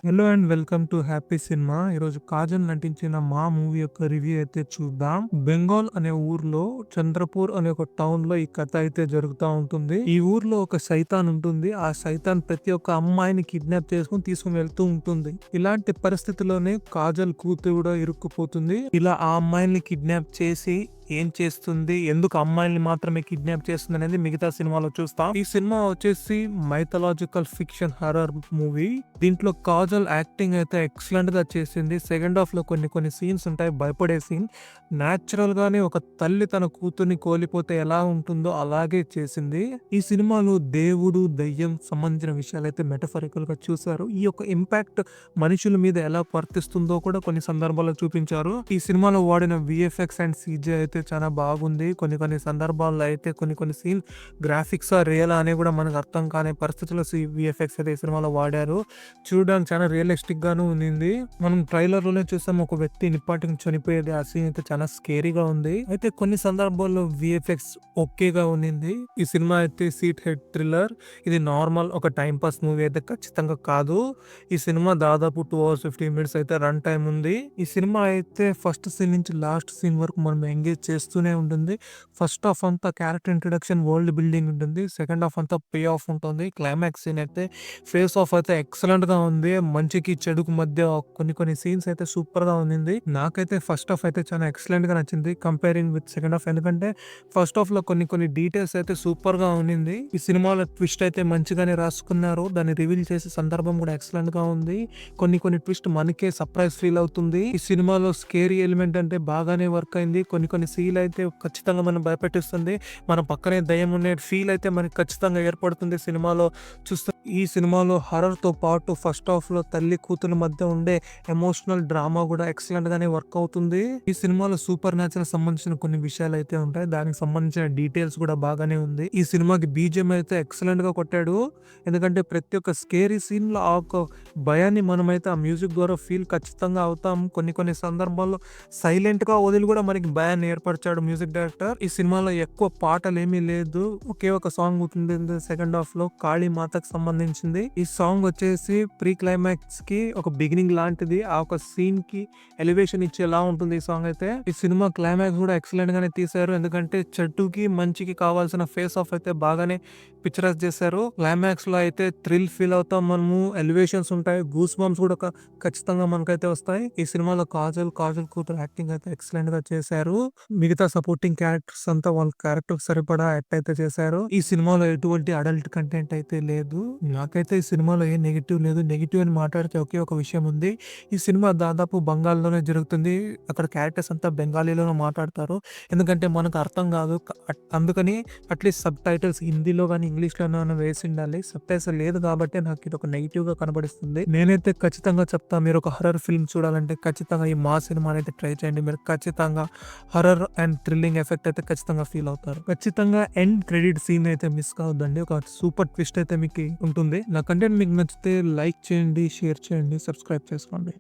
Hello and welcome to happy cinema. ఈరోజు కాజల్ నటించిన మా మూవీ యొక్క రివ్యూ అయితే చూద్దాం. బెంగాల్ అనే ఊర్లో చంద్రపూర్ అనే ఒక టౌన్ లో ఈ కథ అయితే జరుగుతూ ఉంటుంది. ఈ ఊర్లో ఒక సైతాన్ ఉంటుంది. ఆ సైతాన్ ప్రతి ఒక్క అమ్మాయిని కిడ్నాప్ చేసుకుని తీసుకుని వెళ్తూ ఉంటుంది. ఇలాంటి పరిస్థితిలోనే కాజల్ కూతురు కూడా ఇరుక్కుపోతుంది. ఇలా ఆ అమ్మాయిని కిడ్నాప్ చేసి ఏం చేస్తుంది, ఎందుకు అమ్మాయిల్ని మాత్రమే కిడ్నాప్ చేస్తుంది అనేది మిగతా సినిమాలో చూస్తాం. ఈ సినిమా వచ్చేసి మైథలాజికల్ ఫిక్షన్ హర్రర్ మూవీ. దీంట్లో కాజల్ యాక్టింగ్ అయితే ఎక్సలెంట్ గా చేసింది. సెకండ్ హాఫ్ లో కొన్ని సీన్స్ ఉంటాయి, భయపడే సీన్. న్యాచురల్ గానే ఒక తల్లి తన కూతుర్ని కోల్పోతే ఎలా ఉంటుందో అలాగే చేసింది. ఈ సినిమాలో దేవుడు, దయ్యం సంబంధించిన విషయాలు అయితే మెటఫరికల్ గా చూసారు. ఈ యొక్క ఇంపాక్ట్ మనుషుల మీద ఎలా వర్తిస్తుందో కూడా కొన్ని సందర్భాల్లో చూపించారు. ఈ సినిమాలో వాడిన విఎఫ్ఎక్స్ అండ్ సిజి అయితే చాలా బాగుంది. కొన్ని సందర్భాల్లో అయితే కొన్ని సీన్ గ్రాఫిక్స్ రియల్ అని కూడా మనకు అర్థం కాని పరిస్థితుల్లో విఎఫ్ఎక్స్ అయితే ఈ సినిమాలో వాడారు. చూడడానికి చాలా రియలిస్టిక్ గాను ఉంది. మనం ట్రైలర్ లోనే చూసాం, ఒక వ్యక్తి నిప్పాటికి చనిపోయేది. ఆ సీన్ అయితే చాలా స్కేరీగా ఉంది. అయితే కొన్ని సందర్భాల్లో విఎఫ్ఎక్స్ ఓకేగా ఉంది. ఈ సినిమా అయితే సీట్ హెడ్ థ్రిల్లర్. ఇది నార్మల్ ఒక టైం పాస్ మూవీ అయితే ఖచ్చితంగా కాదు. ఈ సినిమా దాదాపు 2 hours 15 minutes అయితే రన్ టైం ఉంది. ఈ సినిమా అయితే ఫస్ట్ సీన్ నుంచి లాస్ట్ సీన్ వరకు మనం ఎంగేజ్ చేస్తూనే ఉంటుంది. ఫస్ట్ హాఫ్ అంతా క్యారెక్టర్ ఇంట్రడక్షన్, వరల్డ్ బిల్డింగ్ ఉంటుంది. సెకండ్ హాఫ్ అంతా పే ఆఫ్ ఉంటుంది. క్లైమాక్స్ సీన్ అయితే ఫేస్ ఆఫ్ అయితే ఎక్సలెంట్ గా ఉంది. మంచికి చెడుకు మధ్య కొన్ని సీన్స్ అయితే సూపర్ గా ఉంది. నాకైతే ఫస్ట్ హాఫ్ అయితే చాలా ఎక్సలెంట్ గా నచ్చింది కంపేరింగ్ విత్ సెకండ్ హాఫ్. ఎందుకంటే ఫస్ట్ హాఫ్ లో కొన్ని డీటెయిల్స్ అయితే సూపర్ గా ఉంది. ఈ సినిమాలో ట్విస్ట్ అయితే మంచిగానే రాసుకున్నారు. దాన్ని రివీల్ చేసే సందర్భం కూడా ఎక్సలెంట్ గా ఉంది. కొన్ని ట్విస్ట్ మనకే సర్ప్రైజ్ ఫీల్ అవుతుంది. ఈ సినిమాలో స్కేరీ ఎలిమెంట్ అంటే బాగానే వర్క్ అయింది. కొన్ని సీల్ అయితే ఖచ్చితంగా మనం భయపెట్టిస్తుంది. మన పక్కనే దయ్యం ఉండే ఫీల్ అయితే మనకి ఖచ్చితంగా ఏర్పడుతుంది సినిమాలో చూస్తే. ఈ సినిమాలో హర్రర్ తో పాటు ఫస్ట్ హాఫ్ లో తల్లి కూతురు మధ్య ఉండే ఎమోషనల్ డ్రామా కూడా ఎక్సలెంట్ గానే వర్క్ అవుతుంది. ఈ సినిమాలో సూపర్ న్యాచురల్ సంబంధించిన కొన్ని విషయాలు అయితే ఉంటాయి. దానికి సంబంధించిన డీటెయిల్స్ కూడా బాగానే ఉంది. ఈ సినిమాకి బీజిఎం అయితే ఎక్సలెంట్ గా కొట్టాడు. ఎందుకంటే ప్రతి ఒక్క స్కేరీ సీన్ లో ఆ ఒక భయాన్ని మనమైతే ఆ మ్యూజిక్ ద్వారా ఫీల్ ఖచ్చితంగా అవుతాం. కొన్ని సందర్భాల్లో సైలెంట్ గా వదిలి కూడా మనకి భయాన్ని ఏర్పరిచాడు మ్యూజిక్ డైరెక్టర్. ఈ సినిమాలో ఎక్కువ పాటలు ఏమీ లేదు. ఒకే ఒక సాంగ్ ఉంటుంది సెకండ్ హాఫ్ లో, కాళీ మాతకు సంబంధించింది. ఈ సాంగ్ వచ్చేసి ప్రీ క్లైమాక్స్ కి ఒక బిగినింగ్ లాంటిది. ఆ ఒక సీన్ కి ఎలివేషన్ ఇచ్చేలా ఉంటుంది ఈ సాంగ్ అయితే. ఈ సినిమా క్లైమాక్స్ కూడా ఎక్సలెంట్ గానే తీశారు. ఎందుకంటే చెట్టుకి మంచికి కావాల్సిన ఫేస్ ఆఫ్ అయితే బాగానే పిక్చరైజ్ చేశారు. క్లైమాక్స్ లో అయితే థ్రిల్ ఫీల్ అవుతాం మనము. ఎలివేషన్స్ ఉంటాయి, గూస్ బంప్స్ కూడా ఖచ్చితంగా మనకైతే వస్తాయి. ఈ సినిమాలో కాజల్ కూతురు యాక్టింగ్ అయితే ఎక్సలెంట్ గా చేశారు. మిగతా సపోర్టింగ్ క్యారెక్టర్స్ అంతా వాళ్ళ క్యారెక్టర్ సరిపడా యాక్ట్ అయితే చేశారు. ఈ సినిమాలో ఎటువంటి అడల్ట్ కంటెంట్ అయితే లేదు. నాకైతే ఈ సినిమాలో ఏ నెగిటివ్ లేదు. నెగిటివ్ అని మాట్లాడితే ఒకే ఒక విషయం ఉంది. ఈ సినిమా దాదాపు బంగాల్లోనే జరుగుతుంది. అక్కడ క్యారెక్టర్స్ అంతా బెంగాలీలోనే మాట్లాడతారు. ఎందుకంటే మనకు అర్థం కాదు. అందుకని అట్లీస్ట్ సబ్ టైటిల్స్ హిందీలో కానీ ఇంగ్లీష్ లోనైనా వేసి ఉండాలి. సబ్ టైటిల్స్ లేదు కాబట్టి నాకు ఇది ఒక నెగిటివ్ గా కనబడిస్తుంది. నేనైతే ఖచ్చితంగా చెప్తా, మీరు ఒక హర్రర్ ఫిల్మ్ చూడాలంటే ఖచ్చితంగా ఈ మా సినిమాని అయితే ట్రై చేయండి. మీరు ఖచ్చితంగా హర్రర్ అండ్ థ్రిల్లింగ్ ఎఫెక్ట్ అయితే ఖచ్చితంగా ఫీల్ అవుతారు. ఖచ్చితంగా ఎండ్ క్రెడిట్ సీన్ అయితే మిస్ కావద్దండి. ఒక సూపర్ ట్విస్ట్ అయితే మీకు ఉంటుంది. నా కంటెంట్ మీకు నచ్చితే లైక్ చేయండి, షేర్ చేయండి, సబ్స్క్రైబ్ చేసుకోండి.